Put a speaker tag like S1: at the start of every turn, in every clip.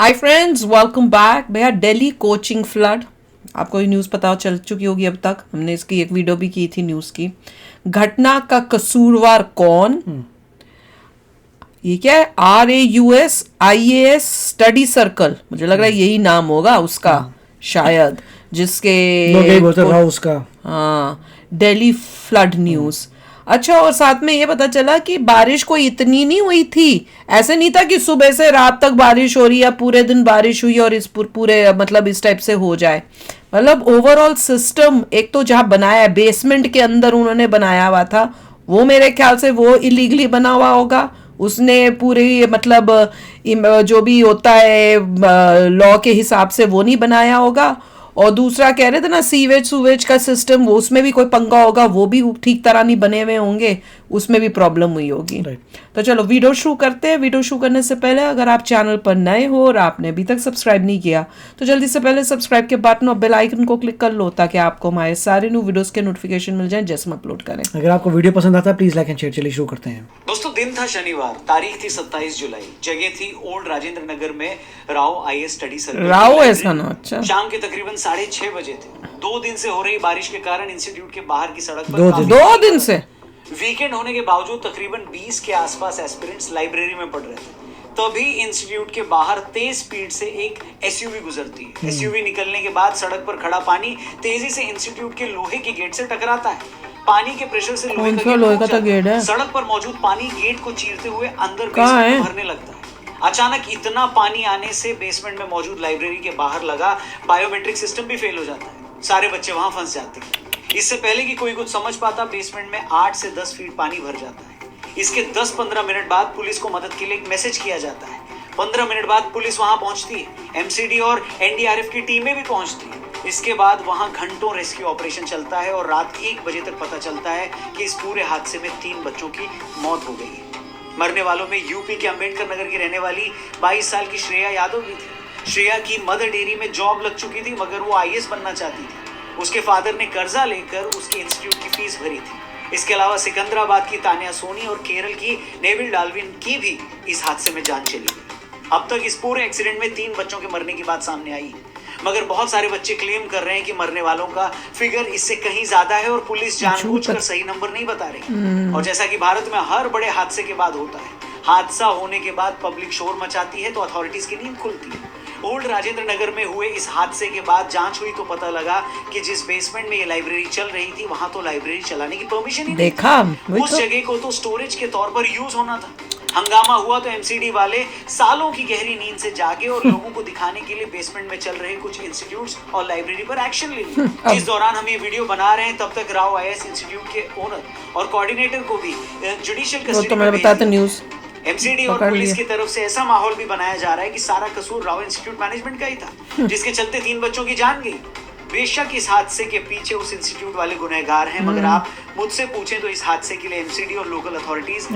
S1: Hi friends, welcome back. भैया, Delhi coaching flood, आपको ये न्यूज़ पता चल चुकी होगी अब तक। हमने इसकी एक वीडियो भी की थी न्यूज़ की। घटना का कसूरवार कौन? ये क्या है? RAUSIAS स्टडी सर्कल, मुझे लग रहा है यही नाम होगा उसका शायद, जिसके
S2: लोग यही बोलते रहा उसका।
S1: हाँ, दिल्ली फ्लड न्यूज़। अच्छा, और साथ में ये पता चला कि बारिश कोई इतनी नहीं हुई थी। ऐसे नहीं था कि सुबह से रात तक बारिश हो रही है, पूरे दिन बारिश हुई और इस पूरे मतलब इस टाइप से हो जाए। मतलब ओवरऑल सिस्टम, एक तो जहाँ बनाया है बेसमेंट के अंदर उन्होंने बनाया हुआ था, वो मेरे ख्याल से वो इलीगली बना हुआ होगा। उसने पूरी मतलब जो भी होता है लॉ के हिसाब से वो नहीं बनाया होगा। और दूसरा कह रहे थे ना, सीवेज सुवेज का सिस्टम, वो उसमें भी कोई पंगा होगा, वो भी ठीक तरह नहीं बने हुए होंगे, उसमें भी प्रॉब्लम हुई होगी। तो चलो वीडियो शुरू करते हैं। वीडियो शुरू करने से पहले अगर आप चैनल पर नए हो और आपने अभी तक सब्सक्राइब नहीं किया तो जल्दी से पहले सब्सक्राइब के बटन और बेल आइकन को क्लिक कर लो, ताकि आपको हमारे सारे न्यू वीडियोस के नोटिफिकेशन मिल जाए जैसे हम अपलोड करें।
S2: अगर आपको वीडियो पसंद आता है प्लीज लाइक एंड शेयर। चलिए शुरू करते हैं।
S3: दोस्तों, दिन था शनिवार, तारीख थी 27 जुलाई, जगह थी ओल्ड राजेंद्र नगर में Rao IAS study circle.
S1: Rao ऐसा ना? अच्छा।
S3: शाम के तकरीबन 6:30 बजे थे। 2 दिन से हो रही बारिश के कारण इंस्टीट्यूट के बाहर की सड़क पर
S1: दो दिन से
S3: वीकेंड होने के बावजूद तकरीबन 20 के आसपास एस्पिरेंट्स लाइब्रेरी में पढ़ रहे थे। तभी इंस्टीट्यूट के बाहर तेज स्पीड से एक SUV गुजरती है। SUV निकलने के बाद सड़क पर खड़ा पानी तेजी से इंस्टीट्यूट के लोहे के गेट से टकराता है। पानी के प्रेशर से लोहे का गेट है। सड़क पर मौजूद पानी गेट को चीरते हुए अंदर बेसमेंट में भरने लगता है। अचानक इतना पानी आने से बेसमेंट में मौजूद लाइब्रेरी के बाहर लगा बायोमेट्रिक सिस्टम भी फेल हो जाता है। सारे बच्चे वहां फंस जाते हैं। इससे पहले कि कोई कुछ समझ पाता, बेसमेंट में 8 से 10 फीट पानी भर जाता है। इसके 10-15 मिनट बाद पुलिस को मदद के लिए एक मैसेज किया जाता है। 15 मिनट बाद पुलिस वहां पहुंचती है। MCD और NDRF की टीमें भी पहुंचती है। इसके बाद वहां घंटों रेस्क्यू ऑपरेशन चलता है और रात 1 बजे तक पता चलता है कि इस पूरे हादसे में 3 बच्चों की मौत हो गई है। मरने वालों में यूपी के अंबेडकर नगर की रहने वाली 22 साल की श्रेया यादव भी थी। श्रेया की मदर डेयरी में जॉब लग चुकी थी, मगर वो IAS बनना चाहती थी। उसके फादर ने कर्जा लेकर उसके इंस्टीट्यूट की फीस भरी थी। इसके अलावा सिकंदराबाद की तानिया सोनी और केरल की नेविल डाल्विन की भी इस हादसे में जान चली गई। अब तक इस पूरे एक्सीडेंट में 3 बच्चों के मरने की बात सामने आई है, मगर बहुत सारे बच्चे क्लेम कर रहे हैं कि मरने वालों का फिगर इससे कहीं ज्यादा है और पुलिस जानबूझकर सही नंबर नहीं बता रही। और जैसा कि भारत में हर बड़े हादसे के बाद होता है, हादसा होने के बाद पब्लिक शोर मचाती है तो अथॉरिटीज की नींद खुलती है। ओल्ड राजेंद्र नगर में हुए इस हादसे के बाद जांच हुई तो पता लगा कि जिस बेसमेंट में ये लाइब्रेरी चल रही थी, वहां तो लाइब्रेरी चलाने की परमिशन ही नहीं थी। उस जगह को तो स्टोरेज के तौर पर यूज होना था। हंगामा हुआ तो MCD वाले सालों की गहरी नींद से जागे और लोगों को दिखाने के लिए बेसमेंट में चल रहे कुछ इंस्टीट्यूट्स और लाइब्रेरी पर एक्शन ले लिया। इस दौरान हम ये वीडियो बना रहे हैं, तब तक राव IAS इंस्टीट्यूट के ओनर और कोऑर्डिनेटर को भी जुडिशियल कस्टडी में भेज दिया।
S1: न्यूज़
S3: MCD और पुलिस की तरफ से ऐसा माहौल भी बनाया जा रहा है कि सारा कसूर राव इंस्टीट्यूट मैनेजमेंट का ही था, जिसके चलते 3 बच्चों की जान गई। बेशक इस हादसे के पीछे उस इंस्टीट्यूट वाले गुनहगार हैं, मगर आप मुझसे पूछें तो इस हादसे के लिए MCD और लोकल अथॉरिटीज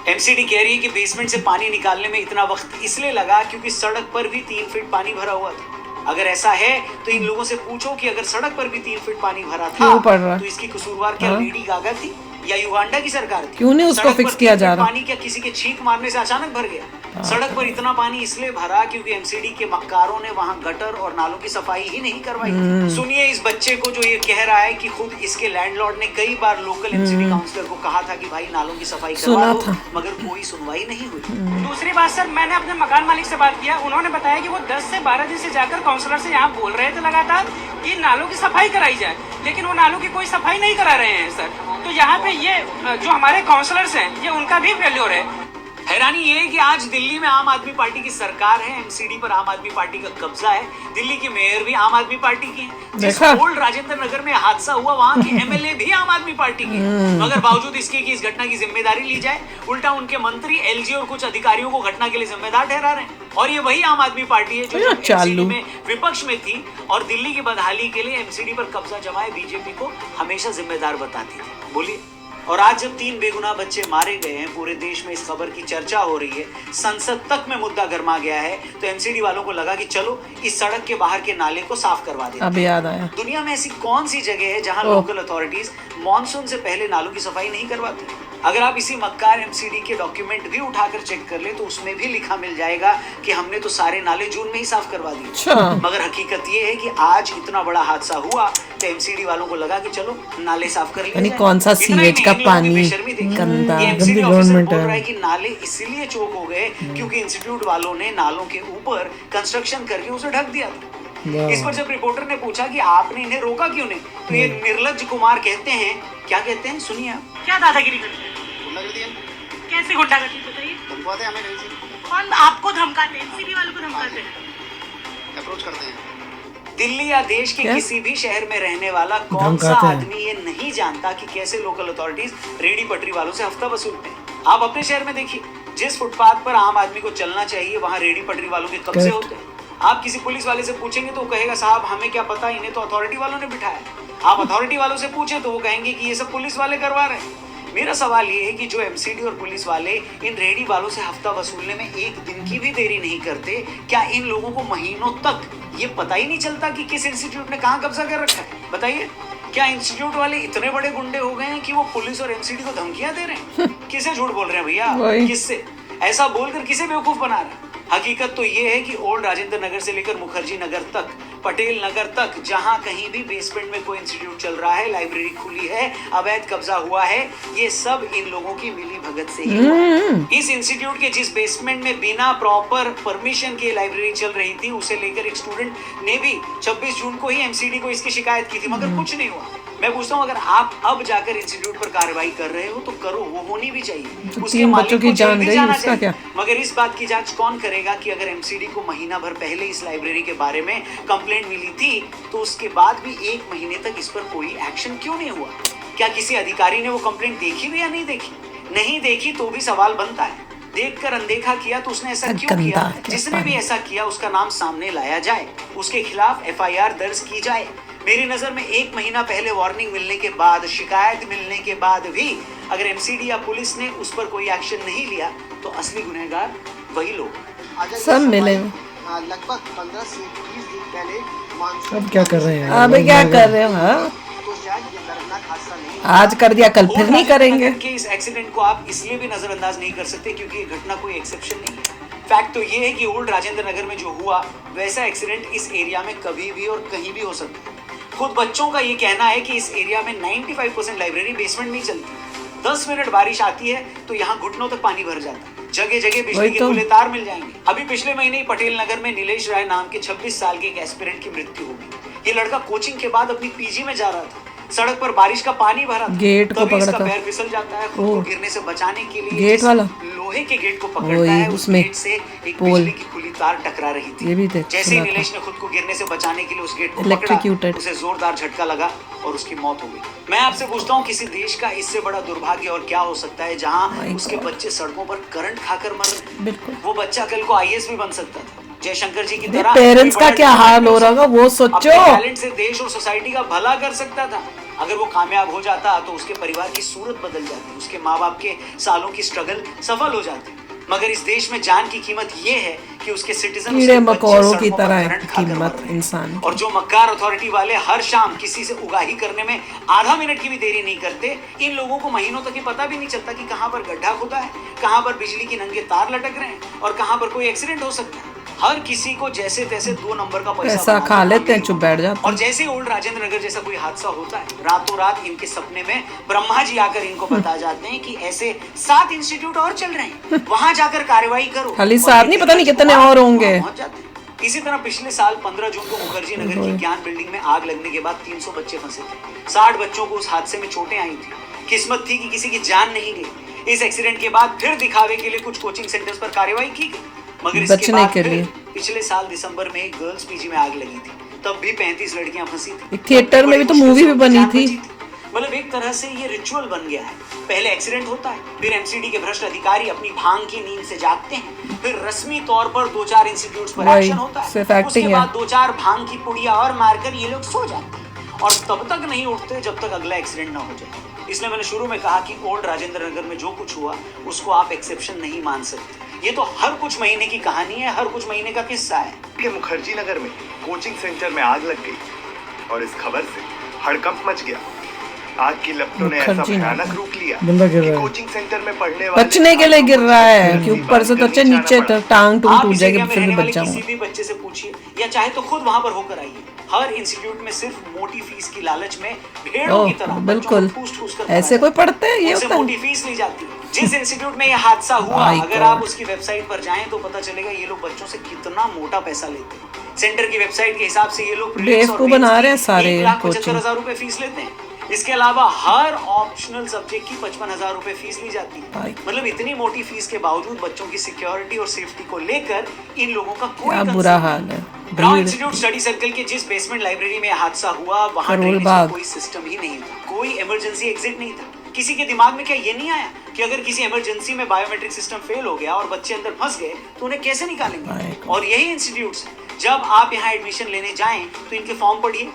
S3: MCD कह रही है कि बेसमेंट से पानी निकालने में इतना वक्त इसलिए लगा क्योंकि सड़क पर भी 3 फीट पानी भरा हुआ था। अगर ऐसा है तो इन लोगों से पूछो कि अगर सड़क पर भी 3 फीट पानी भरा था तो इसकी कसूरवार क्या लेडी गागा थी या युगांडा की सरकार थी?
S1: क्यों नहीं उसको फिक्स किया जा रहा?
S3: पानी क्या किसी के छींक मारने से अचानक भर गया? सड़क पर इतना पानी इसलिए भरा क्योंकि MCD के मक्कारों ने वहां गटर और नालों की सफाई ही नहीं करवाई। सुनिए इस बच्चे को जो ये कह रहा है कि खुद इसके लैंडलॉर्ड ने कई बार लोकल MCD काउंसलर को कहा था कि भाई नालों की सफाई करवा दो, मगर कोई सुनवाई नहीं हुई।
S4: दूसरी बात सर, मैंने अपने मकान मालिक से बात किया, उन्होंने बताया कि वो 10 से 12 दिन से जाकर काउंसलर से यहाँ बोल रहे थे लगातार कि नालों की सफाई कराई जाए, लेकिन वो नालों की कोई सफाई नहीं करा रहे हैं सर। तो यहाँ पे ये जो हमारे काउंसलर्स हैं, ये उनका भी फेल्योर है।
S3: हैरानी ये है कि आज दिल्ली में आम आदमी पार्टी की सरकार है, MCD पर आम आदमी पार्टी का कब्जा है, दिल्ली की मेयर भी आम आदमी पार्टी की है। जिस ओल्ड राजेंद्र नगर में हादसा हुआ वहां की MLA भी आम आदमी पार्टी की है, मगर बावजूद इसके कि इस घटना की जिम्मेदारी ली जाए, उल्टा उनके मंत्री, LG और कुछ अधिकारियों को घटना के लिए जिम्मेदार ठहरा रहे हैं। और ये वही आम आदमी पार्टी है जो MCD में विपक्ष में थी और दिल्ली की बदहाली के लिए MCD पर कब्जा जमाए BJP को हमेशा जिम्मेदार बताती थी। बोलिए। और आज जब 3 बेगुनाह बच्चे मारे गए हैं, पूरे देश में इस खबर की चर्चा हो रही है, संसद तक में मुद्दा गर्मा गया है, तो MCD वालों को लगा कि चलो इस सड़क के बाहर के नाले को साफ करवा देते।
S1: अब याद आया।
S3: दुनिया में ऐसी कौन सी जगह है जहां लोकल अथॉरिटीज मॉनसून से पहले नालों की सफाई नहीं करवाती? अगर आप इसी मक्कार एमसीडी के डॉक्यूमेंट भी उठाकर चेक कर ले तो उसमें भी लिखा मिल जाएगा कि हमने तो सारे नाले जून में ही साफ करवा दिए।
S1: अच्छा।
S3: मगर हकीकत ये है कि आज इतना बड़ा हादसा हुआ तो एमसीडी वालों को लगा कि चलो नाले साफ कर
S1: यानी
S3: लिए
S1: कौन सा सीवेज का पानी गंदा।
S3: एमसीडी
S2: गंदी
S3: ऑफिसर
S2: गवर्नमेंट
S3: बोल
S2: है।
S3: रहा है कि नाले इसलिए चोक हो गए क्योंकि इंस्टीट्यूट वालों ने नालों के ऊपर कंस्ट्रक्शन करके उसे ढक दिया था। इस पर जब रिपोर्टर ने पूछा कि आपने इन्हें रोका क्यों नहीं, तो ये निर्लज्ज कुमार कहते हैं, क्या कहते हैं सुनिए आप।
S5: क्या दादागिरी करते हैं?
S6: गुंडागर्दी है,
S5: कैसे गुंडागर्दी बताइए?
S6: धमकाते हैं हमें कहीं से,
S5: कौन आपको धमकाते हैं? एनसीबी वालों को धमकाते हैं?
S6: अप्रोच करते हैं।
S3: दिल्ली या देश के
S1: क्या?
S3: किसी भी शहर में रहने वाला कौन सा
S2: धमकाते हैं।
S3: आदमी ये नहीं जानता कि कैसे लोकल अथॉरिटीज रेडी पटरी वालों से हफ्ता वसूलते हैं। आप अपने शहर में देखिए, जिस फुटपाथ पर आम आदमी को चलना चाहिए वहां रेडी पटरी वालों के कब्जे
S2: Correct.
S3: होते हैं। आप किसी पुलिस वाले से पूछेंगे तो वो कहेगा साहब हमें क्या पता, इन्हें तो अथॉरिटी वालों ने बिठाया। आप अथॉरिटी वालों से पूछे तो वो कहेंगे कि ये सब पुलिस वाले करवा रहे हैं। मेरा सवाल ये है कि जो एमसीडी और पुलिस वाले इन रेडी वालों से हफ्ता वसूलने में एक दिन की भी देरी नहीं करते, क्या इन लोगों को महीनों तक ये पता ही नहीं चलता कि किस इंस्टीट्यूट ने कहाँ कब्जा कर रखा है? बताइए, क्या इंस्टीट्यूट वाले इतने बड़े गुंडे हो गए हैं कि वो पुलिस और एमसीडी को धमकियां दे रहे हैं? किसे झूठ बोल रहे हैं भैया?
S1: वही।
S3: किससे? ऐसा बोलकर किसे बेवकूफ बना रहे हैं? हकीकत तो ये है कि ओल्ड राजेंद्र नगर से लेकर मुखर्जी नगर तक, पटेल नगर तक, जहां कहीं भी बेसमेंट में कोई इंस्टीट्यूट चल रहा है, लाइब्रेरी खुली है, अवैध कब्जा हुआ है, ये सब इन लोगों की मिली भगत से ही हुआ है। इस इंस्टीट्यूट के जिस बेसमेंट में बिना प्रॉपर परमिशन के लाइब्रेरी चल रही थी, उसे लेकर एक स्टूडेंट ने भी 26 जून को ही एमसीडी को इसकी शिकायत की थी, मगर कुछ नहीं हुआ। मैं पूछता हूँ, अगर आप अब जाकर इंस्टीट्यूट पर कार्रवाई कर रहे हो तो करो, वो होनी भी चाहिए।
S1: तो
S3: उसके
S1: 3
S3: मालिक
S1: बच्चों की
S3: को जेल
S1: जान
S3: भी
S1: गई,
S3: जाना
S1: उसका
S3: चाहिए।
S1: क्या?
S3: मगर इस बात की जांच कौन करेगा कि अगर एमसीडी को महीना भर पहले इस लाइब्रेरी के बारे में कंप्लेंट मिली थी तो उसके बाद भी 1 महीने तक इस पर कोई एक्शन क्यों नहीं हुआ? क्या किसी अधिकारी ने वो कंप्लेंट देखी भी या नहीं देखी? नहीं देखी तो भी सवाल बनता है। देखकर अनदेखा किया तो उसने ऐसा क्यों
S1: गंदा
S3: किया?
S1: क्या
S3: जिसने भी ऐसा किया उसका नाम सामने लाया जाए, उसके खिलाफ एफआईआर दर्ज की जाए। मेरी नजर में 1 महीना पहले वार्निंग मिलने के बाद, शिकायत मिलने के बाद भी अगर एमसीडी या पुलिस ने उस पर कोई एक्शन नहीं लिया तो असली गुनहगार वही लोग।
S1: सब मिले।
S6: लगभग 15 से 20 दिन पहले मानसून
S2: अब क्या कर रहे हैं?
S1: अब क्या कर रहे हो? हाँ?
S6: तो शायद ये दर्दनाक हादसा नहीं
S1: आज कर दिया, कल फिर नहीं करेंगे।
S3: के इस एक्सीडेंट को आप इसलिए भी नजरअंदाज नहीं कर सकते क्योंकि ये घटना कोई एक्सेप्शन नहीं है। फैक्ट तो ये है कि ओल्ड राजेंद्र नगर में जो हुआ वैसा एक्सीडेंट इस एरिया में कभी भी और कहीं भी हो सकता है। खुद बच्चों का ये कहना है कि इस एरिया में 95% लाइब्रेरी बेसमेंट में ही चलती है। 10 मिनट बारिश आती है तो यहाँ घुटनों तक पानी भर जाता है। जगह जगह बिजली
S1: वही
S3: के
S1: तो।
S3: खुले तार मिल जाएंगे। अभी पिछले महीने ही पटेल नगर में नीलेश राय नाम के 26 साल के एक एस्पिरेंट की मृत्यु हो गई। ये लड़का कोचिंग के बाद अपनी पीजी में जा रहा था। सड़क पर बारिश का पानी भरा था।
S1: गेट को
S3: तभी
S1: पकड़ा
S3: इसका
S1: था।
S3: पैर फिसल जाता है। खुद
S1: ओह।
S3: को गिरने से बचाने के लिए
S1: गेट
S3: जिस
S1: वाला?
S3: लोहे के गेट को पकड़ता
S1: वही,
S3: है, उस
S1: उसमें
S3: गेट से एक
S1: पोल।
S3: बिजली की खुली तार टकरा रही थी।
S1: ये भी देख
S3: जैसे ही
S1: सुना था।
S3: नीलेश ने खुद को गिरने से बचाने के लिए उस गेट को
S1: Electrocuted।
S3: पकड़ा, उसे जोरदार झटका लगा और उसकी मौत हो गई। मैं आपसे पूछता हूँ, किसी देश का इससे बड़ा दुर्भाग्य और क्या हो सकता है जहाँ
S1: My
S3: उसके
S1: God।
S3: बच्चे सड़कों पर करंट खाकर मर रहे हैं।
S1: बिल्कुल।
S3: वो बच्चा कल को आईएएस भी बन सकता था, जयशंकर जी की
S1: अरे
S3: तरह।
S1: पेरेंट्स
S3: कोई
S1: का
S3: बड़ा
S1: क्या हाल हो रहा होगा वो सोचो।
S3: अपने टैलेंट से देश और सोसाइटी का भला कर सकता था। अगर वो कामयाब हो जाता तो उसके परिवार की सूरत बदल जाती, उसके माँ बाप के सालों की स्ट्रगल सफल हो जाती। मगर इस देश में जान की कीमत ये है कि उसके सिटीजन
S1: कीड़े मकोड़ों की तरह है कीमत इंसान की।
S3: और जो मक्कार अथॉरिटी वाले हर शाम किसी से उगाही करने में आधा मिनट की भी देरी नहीं करते, इन लोगों को महीनों तक ये पता भी नहीं चलता कि कहाँ पर गड्ढा खुदा है, कहाँ पर बिजली के नंगे तार लटक रहे हैं और कहाँ पर कोई एक्सीडेंट हो सकता है। हर किसी को जैसे तैसे 2 नंबर का पैसा
S1: खा
S3: बनाना
S1: लेते हैं,
S3: आगे
S1: चुप बैठ जाते हैं।
S3: और जैसे ओल्ड राजेंद्र नगर जैसा कोई हादसा होता है, रातों रात इनके सपने में ब्रह्मा जी आकर इनको बता जाते हैं कि ऐसे 7 इंस्टीट्यूट और चल रहे हैं, वहां जाकर कार्रवाई करो।
S1: खाली
S3: और
S1: 7 नहीं, पता नहीं कितने और होंगे।
S3: पहुंच जाते हैं। इसी तरह पिछले साल 15 जून को मुखर्जी नगर की ज्ञान बिल्डिंग में आग लगने के बाद 300 बच्चे फंसे थे। 60 बच्चों को उस हादसे में चोटें आई थी। किस्मत थी कि किसी की जान नहीं गई। इस एक्सीडेंट के बाद फिर दिखावे के लिए कुछ कोचिंग सेंटर्स पर कार्रवाई की गई, मगर इसके
S1: बचने
S3: बाद
S1: के
S3: फिर
S1: लिए।
S3: पिछले साल दिसंबर में एक गर्ल्स पीजी में आग लगी थी, तब भी 35 लड़कियां फंसी थी।
S1: एक थिएटर में भी तो
S3: बड़ी
S1: मूवी भी
S3: मुश्किल से
S1: बनी
S3: उनकी
S1: थी।
S3: जान बची मतलब एक तरह से ये रिचुअल बन गया है। पहले एक्सीडेंट होता है, फिर एमसीडी के भ्रष्ट अधिकारी अपनी भांग की नींद से जागते हैं, फिर रस्मी तौर पर 2-4 इंस्टीट्यूट्स पर
S1: वही,
S3: एक्शन होता है,
S1: सिर्फ
S3: उसके
S1: एक्टिंग है।
S3: बाद 2-4 भांग की पुड़िया और मारकर ये लोग सो जाते हैं और तब तक नहीं उठते जब तक अगला एक्सीडेंट ना हो जाए। इसलिए मैंने शुरू में कहा कि ओल्ड राजेंद्र नगर में जो कुछ हुआ उसको आप एक्सेप्शन नहीं मान सकते। ये तो हर कुछ महीने की कहानी है, हर कुछ महीने का किस्सा है।
S7: के मुखर्जी नगर में कोचिंग सेंटर में आग लग गई और इस खबर से हड़कंप मच गया।
S6: आग की लपटों ने ऐसा
S1: मुखर्जी नाम
S6: भयानक रूप लिया
S2: बंदा गिर
S6: कि
S2: रहा है।
S6: कोचिंग सेंटर में पढ़ने वाले
S1: बचने के लिए गिर रहा है कि ऊपर से तो अच्छे नीचे
S6: था।
S1: टांग टूट
S3: आप
S1: टूट
S3: इस
S1: जाएगी
S3: एरिया में
S1: फिर भी
S3: रहने
S1: बच
S3: वाले किसी
S1: जाऊंगा।
S3: भी बच्चे से पूछिए या चाहे तो खुद वहां पर होकर आइए, हर इंस्टीट्यूट में सिर्फ मोटी फीस की लालच में भेड़ों
S1: ओह,
S3: की तरह
S1: बिल्कुल।
S3: बच्चों को ठूस-ठूस कर
S1: ऐसे
S3: पढ़ाया
S1: कोई पढ़ते हैं, ये
S3: उनसे
S1: होता है।
S3: मोटी फीस ली जाती है। जिस इंस्टीट्यूट में यह हादसा हुआ,
S1: My
S3: अगर
S1: God।
S3: आप उसकी वेबसाइट पर जाएं तो पता चलेगा ये लोग बच्चों से कितना मोटा पैसा लेते हैं। सेंटर की वेबसाइट के हिसाब से ये लोग
S1: बेवकूफ बना रहे हैं सारे
S3: 1,75,000 रुपए फीस लेते हैं। इसके अलावा हर ऑप्शनल सब्जेक्ट की 55,000 रुपए फीस ली जाती है।
S1: भाई।
S3: मतलब इतनी मोटी फीस के बावजूद बच्चों की सिक्योरिटी और सेफ्टी को लेकर इन लोगों का कोई
S1: क्या
S3: concern
S1: बुरा
S3: नहीं।
S1: हाल है।
S3: ब्राउन
S1: भीड़-
S3: इंस्टीट्यूट स्टडी सर्कल के जिस बेसमेंट लाइब्रेरी में हादसा हुआ वहां
S1: करोल
S3: ड्रेनेज का
S1: बाग।
S3: कोई सिस्टम ही नहीं था, कोई इमरजेंसी एग्जिट नहीं था। किसी के दिमाग में क्या ये नहीं आया कि अगर किसी इमरजेंसी में बायोमेट्रिक सिस्टम फेल हो गया और बच्चे अंदर फंस गए तो उन्हें कैसे
S1: My
S3: निकालेंगे?
S1: God।
S3: और यही इंस्टीट्यूट्स जब आप यहाँ एडमिशन लेने जाएं तो इनके फॉर्म पढ़िए,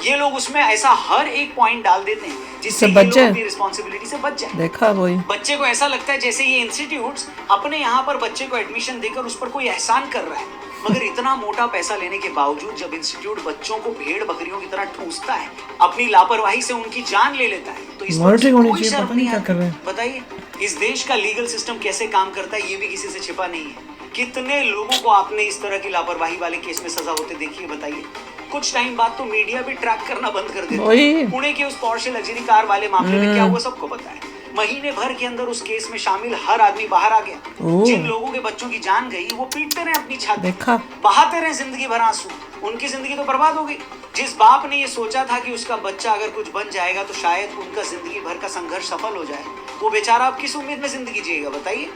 S3: ये लोग उसमें ऐसा हर एक पॉइंट डाल देते हैं जिससे
S1: इससे
S3: ये
S1: बच
S3: लोग
S1: जाए।
S3: अपनी रिस्पॉन्सिबिलिटी से बच जाए।
S1: देखा वही।
S3: बच्चे को ऐसा लगता है जैसे ये इंस्टीट्यूट्स अपने यहाँ पर बच्चे को एडमिशन देकर उस पर कोई एहसान कर रहा है, मगर इतना मोटा पैसा लेने के बावजूद जब इंस्टीट्यूट बच्चों को भेड़ बकरियों की तरह ठूसता है, अपनी लापरवाही से उनकी जान ले लेता है, तो इस पर
S2: Monitoring होनी
S3: कोई
S2: चाहिए,
S3: शर्म
S2: पता नहीं क्या
S3: आती।
S2: कर रहे हैं।
S3: बताइए इस देश का लीगल सिस्टम कैसे काम करता है ये भी किसी से छिपा नहीं है। कितने लोगों को आपने इस तरह की लापरवाही वाले केस में सजा होते देखी है, बताइए। कुछ टाइम बाद तो मीडिया भी ट्रैक करना बंद कर देता
S1: वही।
S3: है। पुणे के उस पोर्शे लग्जरी कार वाले मामले में क्या हुआ सबको पता है। महीने भर के अंदर उस केस में शामिल हर आदमी बाहर आ गया।
S1: ओह।
S3: जिन लोगों के बच्चों की जान गई वो पीटते रहे अपनी छाती,
S1: देखा।
S3: बहाते रहे जिंदगी भर आंसू, उनकी जिंदगी तो बर्बाद हो गई। जिस बाप ने ये सोचा था कि उसका बच्चा अगर कुछ बन जाएगा तो शायद उनका जिंदगी भर का संघर्ष सफल हो जाए, वो बेचारा अब किस उम्मीद में जिंदगी जिएगा बताइए।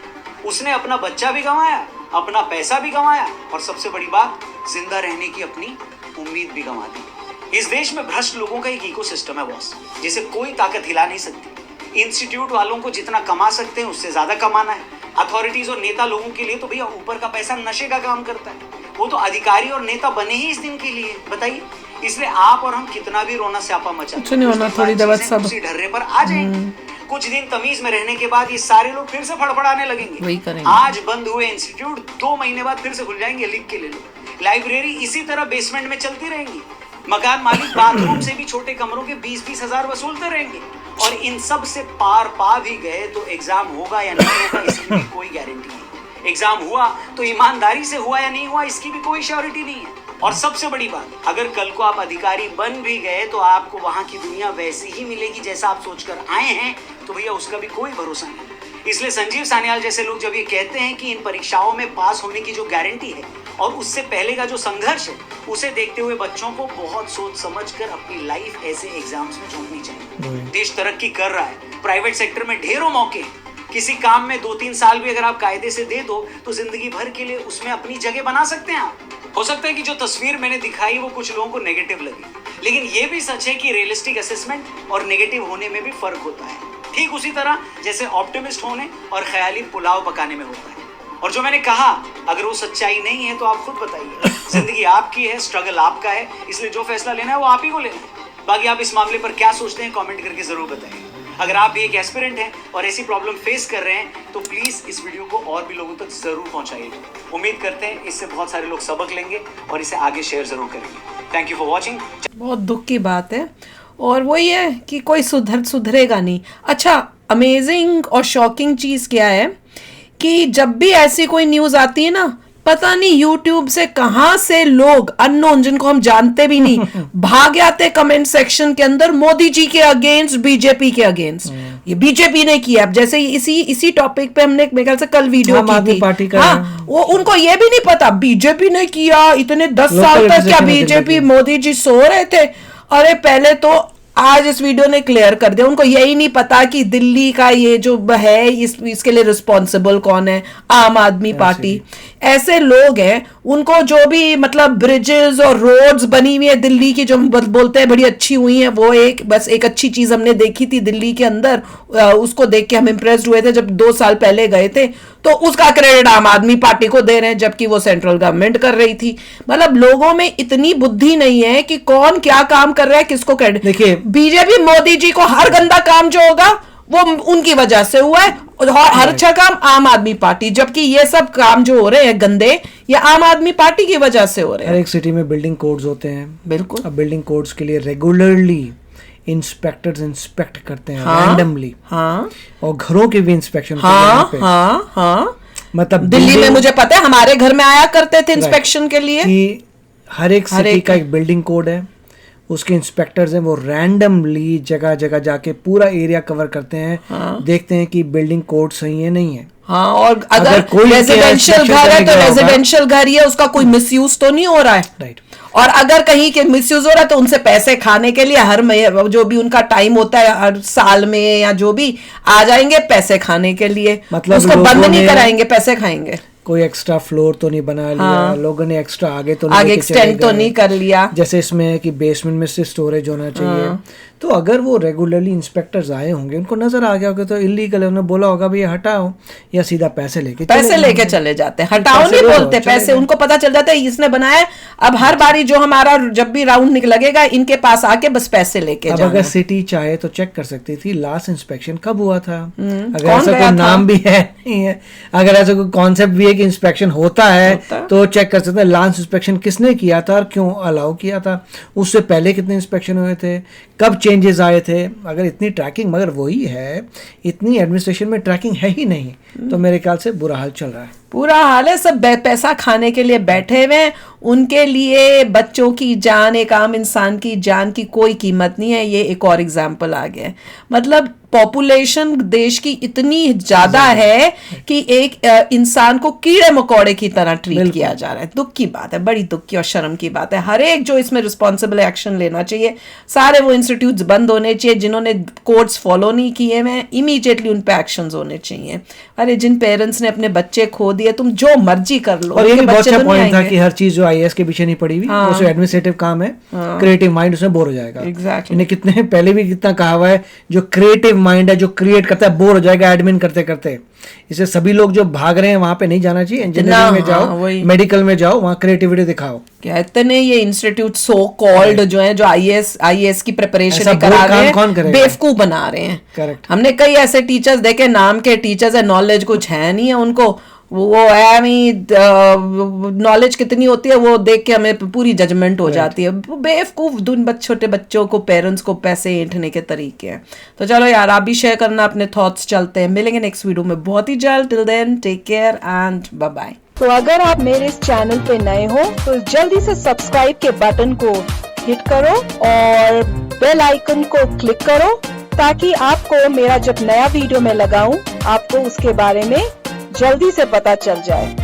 S3: उसने अपना बच्चा भी गंवाया, अपना पैसा भी गंवाया और सबसे बड़ी बात जिंदा रहने की अपनी उम्मीद भी गंवा दी। इस देश में भ्रष्ट लोगों का एक इकोसिस्टम है बॉस, जिसे कोई ताकत हिला नहीं सकती। इंस्टीट्यूट वालों को जितना कमा सकते हैं उससे ज्यादा कमाना है। अथॉरिटीज और नेता लोगों के लिए तो भैया ऊपर का पैसा नशे का काम करता है। वो तो अधिकारी और नेता बने ही इस दिन के लिए, बताइए। इसलिए आप और हम कितना भी रोना स्यापा मचा
S1: कुछ नहीं होना, थोड़ी देर बाद सब-
S3: उसी ढर्रे पर आ जाएंगे। कुछ दिन तमीज में रहने के बाद ये सारे लोग फिर से फड़फड़ाने लगेंगे।
S1: वही करेंगे।
S3: आज बंद हुए इंस्टीट्यूट 2 महीने बाद फिर से खुल जाएंगे, लिख के ले लो। लाइब्रेरी इसी तरह बेसमेंट में चलती रहेंगी। मकान मालिक बाथरूम से भी छोटे कमरों के 20-20 हजार वसूलते रहेंगे। और इन सब से पार पा भी गए तो एग्जाम होगा या नहीं होगा इसकी भी कोई गारंटी नहीं। एग्जाम हुआ तो ईमानदारी से हुआ या नहीं हुआ इसकी भी कोई श्योरिटी नहीं है। और सबसे बड़ी बात, अगर कल को आप अधिकारी बन भी गए तो आपको वहां की दुनिया वैसी ही मिलेगी जैसा आप सोचकर आए हैं, तो भैया उसका भी कोई भरोसा नहीं। इसलिए संजीव सान्याल जैसे लोग जब ये कहते हैं कि इन परीक्षाओं में पास होने की जो गारंटी है और उससे पहले का जो संघर्ष है, उसे देखते हुए बच्चों को बहुत सोच समझकर अपनी लाइफ ऐसे एग्जाम्स में झोंकनी चाहिए। देश तरक्की कर रहा है, प्राइवेट सेक्टर में ढेरों मौके हैं। किसी काम में 2-3 साल भी अगर आप कायदे से दे दो तो जिंदगी भर के लिए उसमें अपनी जगह बना सकते हैं आप। हो सकता है कि जो तस्वीर मैंने दिखाई वो कुछ लोगों को नेगेटिव लगी, लेकिन ये भी सच है कि रियलिस्टिक असेसमेंट और नेगेटिव होने में भी फर्क होता है। ठीक उसी तरह जैसे ऑप्टिमिस्ट होने और ख्याली पुलाव पकाने में होता है। और जो मैंने कहा, अगर वो सच्चाई नहीं है तो आप खुद बताइए। जिंदगी आपकी है, स्ट्रगल आपका है, इसलिए जो फैसला लेना है वो आप ही को लेना है। बाकी आप इस मामले पर क्या सोचते हैं कमेंट करके जरूर बताइए। अगर आप भी एक एस्पिरेंट हैं और ऐसी प्रॉब्लम फेस कर रहे हैं तो प्लीज इस वीडियो को और भी लोगों तक जरूर पहुंचाइएगा। उम्मीद करते हैं इससे बहुत सारे लोग सबक लेंगे और इसे आगे शेयर जरूर करेंगे। Thank you for watching.
S1: बहुत दुख की बात है और वही है कि कोई सुधरेगा नहीं। अच्छा, अमेजिंग और शॉकिंग चीज़ क्या है कि जब भी ऐसी कोई न्यूज़ आती है ना, पता नहीं यूट्यूब से कहाँ से लोग अननोन जिनको हम जानते भी नहीं भाग आते कमेंट सेक्शन के अंदर मोदी जी के अगेंस्ट, बीजेपी के अगेंस्ट। ये बीजेपी ने किया। अब जैसे इसी टॉपिक पे हमने मेरे ख्याल से कल वीडियो
S2: आम
S1: की
S2: आदमी
S1: थी।
S2: पार्टी का
S1: हाँ,
S2: है।
S1: वो उनको ये भी नहीं पता बीजेपी ने किया इतने 10
S2: लोग
S1: साल
S2: तो
S1: तक। क्या
S2: representation
S1: बीजेपी
S2: देते
S1: मोदी जी सो रहे थे? अरे पहले तो आज इस वीडियो ने क्लियर कर दिया, उनको यही नहीं पता कि दिल्ली का ये जो है इसके लिए रिस्पॉन्सिबल कौन है, आम आदमी पार्टी। ऐसे लोग हैं, उनको जो भी मतलब ब्रिजेस और रोड्स बनी हुई है दिल्ली की जो बोलते हैं बड़ी अच्छी हुई हैं, वो बस एक अच्छी चीज हमने देखी थी दिल्ली के अंदर, उसको देख के हम इम्प्रेस्ड हुए थे जब 2 साल पहले गए थे, तो उसका क्रेडिट आम आदमी पार्टी को दे रहे हैं जबकि वो सेंट्रल गवर्नमेंट कर रही थी। मतलब लोगों में इतनी बुद्धि नहीं है कि कौन क्या काम कर रहा है, किसको क्रेडिट।
S2: देखिए,
S1: बीजेपी मोदी जी को हर गंदा काम जो होगा वो उनकी वजह से हुआ है और हर अच्छा काम आम आदमी पार्टी, जबकि ये सब काम जो हो रहे हैं गंदे ये आम आदमी पार्टी की वजह से हो रहे
S2: हर
S1: हैं।
S2: एक सिटी में बिल्डिंग कोड्स होते हैं।
S1: बिल्कुल।
S2: अब बिल्डिंग कोड्स के लिए रेगुलरली इंस्पेक्टर्स इंस्पेक्ट करते हैं
S1: हाँ,
S2: रैंडमली,
S1: हाँ
S2: और घरों के भी इंस्पेक्शन
S1: हाँ हाँ हाँ,
S2: मतलब
S1: दिल्ली में मुझे पता है हमारे घर में आया करते थे
S2: Right.
S1: इंस्पेक्शन के लिए।
S2: कि हर एक
S1: हर
S2: सिटी
S1: एक-
S2: का एक बिल्डिंग कोड है, उसके इंस्पेक्टर्स हैं, वो रैंडमली जगह जगह जाके पूरा एरिया कवर करते हैं, देखते हैं कि बिल्डिंग कोड सही है नहीं है।
S1: हाँ, और
S2: अगर
S1: अगर
S2: कोई
S1: रेजिडेंशियल
S2: inspection
S1: घर है
S2: करने
S1: तो
S2: गया होगा-
S1: रेजिडेंशियल घर ही है, उसका कोई मिसयूज तो नहीं हो रहा है।
S2: राइट।
S1: और अगर कहीं के मिसयूज हो रहा है तो उनसे पैसे खाने के लिए हर जो भी उनका टाइम होता है हर साल में या जो भी आ जाएंगे पैसे खाने के लिए,
S2: मतलब
S1: उसको बंद
S2: लोगों
S1: नहीं
S2: ने-
S1: कराएंगे, पैसे खाएंगे,
S2: कोई एक्स्ट्रा फ्लोर तो नहीं बना लिया,
S1: हाँ।
S2: लोगों ने एक्स्ट्रा आगे तो नहीं
S1: आगे
S2: लेके चले
S1: एक्सटेंड तो
S2: गए।
S1: नहीं कर लिया।
S2: जैसे इसमें है कि बेसमेंट में से स्टोरेज होना चाहिए, तो अगर वो रेगुलरली इंस्पेक्टर्स आए होंगे, उनको नजर आ गया होगा तो इलीगल है, उन्होंने बोला होगा भाई ये हटाओ, या सीधा पैसे लेके
S1: चले जाते हैं, हटाओ
S2: पैसे
S1: नहीं
S2: दो,
S1: बोलते,
S2: चले
S1: पैसे
S2: गए।
S1: उनको पता चल जाता है इसने बनाया है, अब हर बारी जो हमारा जब भी राउंड लगेगा इनके पास आके बस पैसे लेके
S2: अब
S1: जाना
S2: अगर
S1: है।
S2: सिटी चाहे तो चेक कर सकती थी लास्ट इंस्पेक्शन कब हुआ था, अगर
S1: कौन
S2: ऐसा
S1: गया
S2: कोई
S1: था?
S2: नाम भी है नहीं है, अगर ऐसा कोई कॉन्सेप्ट भी है कि इंस्पेक्शन होता है तो चेक कर सकते हैं लास्ट इंस्पेक्शन किसने किया था और क्यों अलाउ किया था, उससे पहले कितने इंस्पेक्शन हुए थे, कब चेंजेस आए थे। अगर इतनी ट्रैकिंग मगर वही है, इतनी एडमिनिस्ट्रेशन में ट्रैकिंग है ही नहीं, तो मेरे ख्याल से बुरा हाल चल रहा है।
S1: पूरा हाल है, सब पैसा खाने के लिए बैठे हुए हैं, उनके लिए बच्चों की जान, एक आम इंसान की जान की कोई कीमत नहीं है। ये एक और एग्जाम्पल आ गया है। मतलब पॉपुलेशन देश की इतनी ज्यादा है कि एक इंसान को कीड़े मकोड़े की तरह ट्रीट किया जा रहा है। दुख की बात है, बड़ी दुख की और शर्म की बात है। हर एक जो इसमें रिस्पॉन्सिबल एक्शन लेना चाहिए, सारे वो इंस्टीट्यूट्स बंद होने चाहिए जिन्होंने कोड्स फॉलो नहीं किए हुए, इमीडिएटली उन पे एक्शंस होने चाहिए। अरे जिन पेरेंट्स ने अपने बच्चे खो दिए, तुम जो मर्जी कर लो,
S2: और ये
S1: उनके
S2: भी बहुत
S1: बच्चे
S2: अच्छा
S1: तो नहीं
S2: पॉइंट था
S1: आएंगे।
S2: कि हर चीज जो आईएएस के पीछे नहीं पड़ी हुई, वो सिर्फ एडमिनिस्ट्रेटिव काम है, क्रिएटिव माइंड उसमें बोर हो जाएगा।
S1: Exactly.
S2: इन्हें कितने पहले भी कितना कहा हुआ है, जो क्रिएटिव माइंड है जो क्रिएट करता है बोर हो जाएगा एडमिन करते करते। इसे सभी लोग जो भाग रहे हैं वहां पे नहीं जाना चाहिए, इंजीनियरिंग में जाओ,
S1: वही।
S2: मेडिकल में जाओ, वहां क्रिएटिविटी दिखाओ।
S1: कहते हैं ये इंस्टीट्यूट सो कॉल्ड जो है, जो आईएएस की
S2: ऐसा
S1: प्रिपरेशन
S2: बोर
S1: करा
S2: काम
S1: रहे
S2: कौन
S1: हैं,
S2: करेगा?
S1: बेवकूफ बना रहे हैं।
S2: Correct.
S1: हमने कई ऐसे टीचर्स देखे, नाम के टीचर्स है, नॉलेज कुछ है नहीं है उनको, वो नॉलेज कितनी होती है वो देख के हमें पूरी जजमेंट हो जाती है। बेवकूफ छोटे बच्चों को, पेरेंट्स को पैसे ऐंठने के तरीके हैं। तो चलो यार, आप भी शेयर करना अपने थॉट्स। चलते हैं, मिलेंगे नेक्स्ट वीडियो में बहुत ही जल्द। Till then take care and bye bye.
S7: तो अगर आप मेरे इस चैनल पे नए हो तो जल्दी से सब्सक्राइब के बटन को हिट करो और बेल आइकन को क्लिक करो, ताकि आपको मेरा जब नया वीडियो मैं लगाऊं आपको उसके बारे में जल्दी से पता चल जाए।